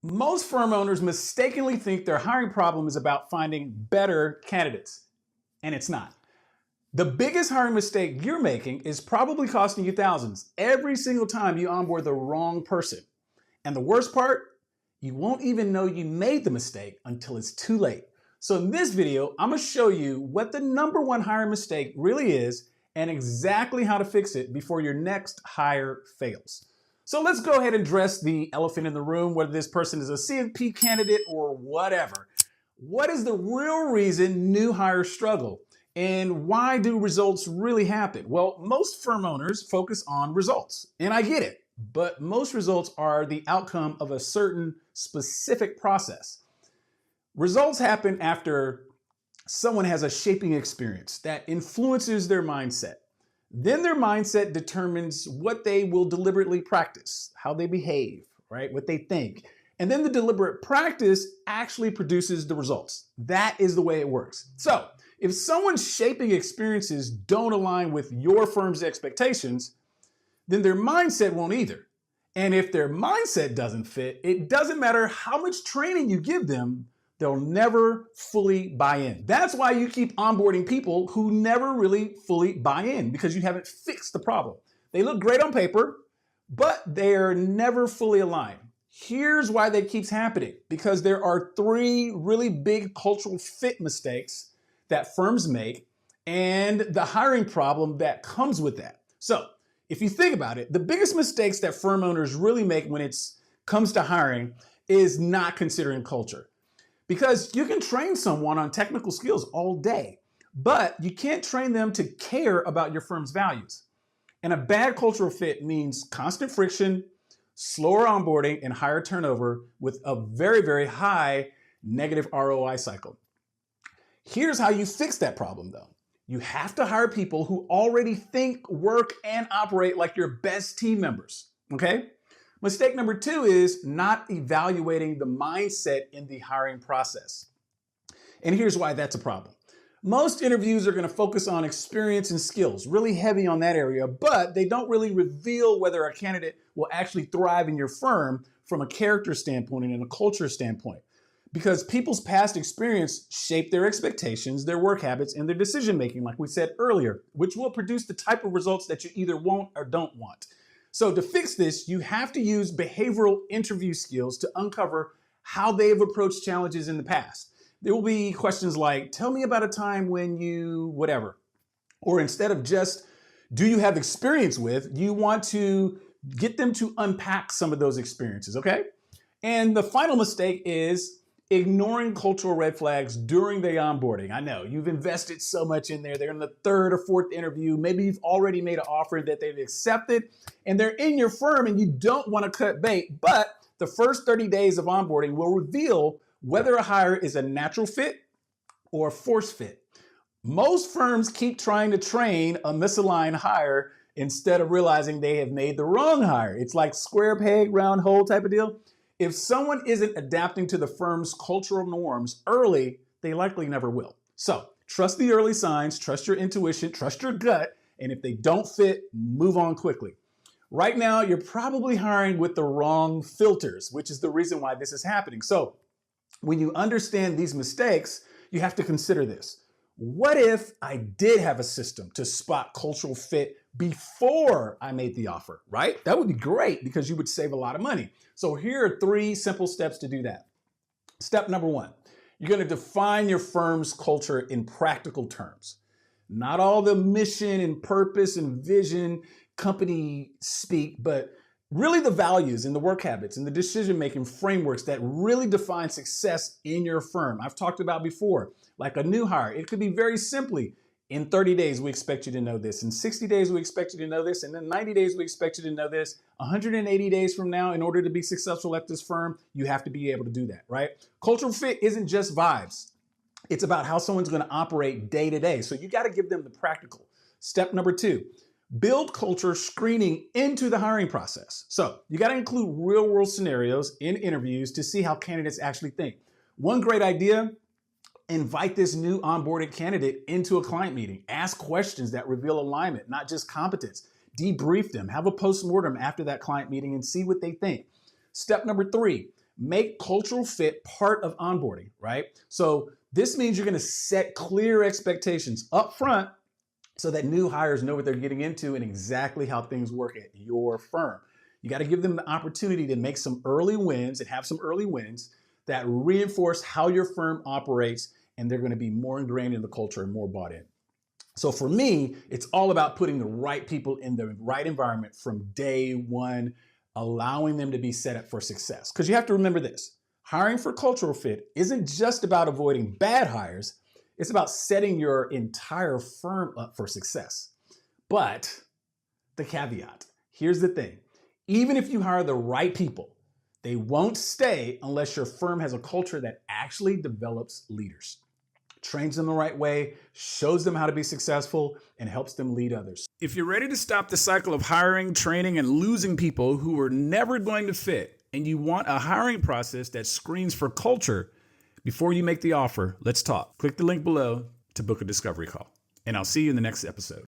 Most firm owners mistakenly think their hiring problem is about finding better candidates, and it's not. The biggest hiring mistake you're making is probably costing you thousands every single time you onboard the wrong person. And the worst part, you won't even know you made the mistake until it's too late. So in this video, I'm gonna show you what the #1 hiring mistake really is and exactly how to fix it before your next hire fails. So let's go ahead and address the elephant in the room, whether this person is a CFP candidate or whatever. What is the real reason new hires struggle? And why do results really happen? Well, most firm owners focus on results, and I get it, but most results are the outcome of a certain specific process. Results happen after someone has a shaping experience that influences their mindset. Then their mindset determines what they will deliberately practice, how they behave, right? What they think. And then the deliberate practice actually produces the results. That is the way it works. So if someone's shaping experiences don't align with your firm's expectations, then their mindset won't either. And if their mindset doesn't fit, it doesn't matter how much training you give them, they'll never fully buy in. That's why you keep onboarding people who never really fully buy in, because you haven't fixed the problem. They look great on paper, but they're never fully aligned. Here's why that keeps happening, because there are 3 really big cultural fit mistakes that firms make and the hiring problem that comes with that. So if you think about it, the biggest mistakes that firm owners really make when it comes to hiring is not considering culture. Because you can train someone on technical skills all day, but you can't train them to care about your firm's values. And a bad cultural fit means constant friction, slower onboarding, and higher turnover with a very, very high negative ROI cycle. Here's how you fix that problem though. You have to hire people who already think, work, and operate like your best team members, okay? Mistake #2 is not evaluating the mindset in the hiring process. And here's why that's a problem. Most interviews are going to focus on experience and skills, really heavy on that area, but they don't really reveal whether a candidate will actually thrive in your firm from a character standpoint and a culture standpoint. Because people's past experience shape their expectations, their work habits, and their decision making, like we said earlier, which will produce the type of results that you either want or don't want. So to fix this, you have to use behavioral interview skills to uncover how they have approached challenges in the past. There will be questions like, tell me about a time when you whatever. Or instead of just, do you have experience with, you want to get them to unpack some of those experiences, okay? And the final mistake is ignoring cultural red flags during the onboarding. I know you've invested so much in there. They're in the 3rd or 4th interview. Maybe you've already made an offer that they've accepted and they're in your firm and you don't want to cut bait, but the first 30 days of onboarding will reveal whether a hire is a natural fit or a forced fit. Most firms keep trying to train a misaligned hire instead of realizing they have made the wrong hire. It's like square peg, round hole type of deal. If someone isn't adapting to the firm's cultural norms early, they likely never will. So trust the early signs, trust your intuition, trust your gut, and if they don't fit, move on quickly. Right now, you're probably hiring with the wrong filters, which is the reason why this is happening. So when you understand these mistakes, you have to consider this. What if I did have a system to spot cultural fit before I made the offer, right? That would be great because you would save a lot of money. So here are 3 simple steps to do that. Step #1, you're going to define your firm's culture in practical terms. Not all the mission and purpose and vision company speak, but really the values and the work habits and the decision-making frameworks that really define success in your firm. I've talked about before, like a new hire. It could be very simply, in 30 days, we expect you to know this. In 60 days, we expect you to know this. And then 90 days, we expect you to know this. 180 days from now, in order to be successful at this firm, you have to be able to do that, right? Cultural fit isn't just vibes. It's about how someone's going to operate day to day. So you got to give them the practical. Step #2, build culture screening into the hiring process. So you got to include real world scenarios in interviews to see how candidates actually think. One great idea, invite this new onboarded candidate into a client meeting. Ask questions that reveal alignment, not just competence. Debrief them, have a postmortem after that client meeting and see what they think. Step #3, make cultural fit part of onboarding, right? So this means you're going to set clear expectations up front so that new hires know what they're getting into and exactly how things work at your firm. You got to give them the opportunity to make some early wins and have some early wins that reinforce how your firm operates, and they're going to be more ingrained in the culture and more bought in. So for me, it's all about putting the right people in the right environment from day one, allowing them to be set up for success. Because you have to remember this, hiring for cultural fit isn't just about avoiding bad hires, it's about setting your entire firm up for success. But the caveat, here's the thing, even if you hire the right people, they won't stay unless your firm has a culture that actually develops leaders, trains them the right way, shows them how to be successful, and helps them lead others. If you're ready to stop the cycle of hiring, training, and losing people who are never going to fit, and you want a hiring process that screens for culture before you make the offer, let's talk. Click the link below to book a discovery call, and I'll see you in the next episode.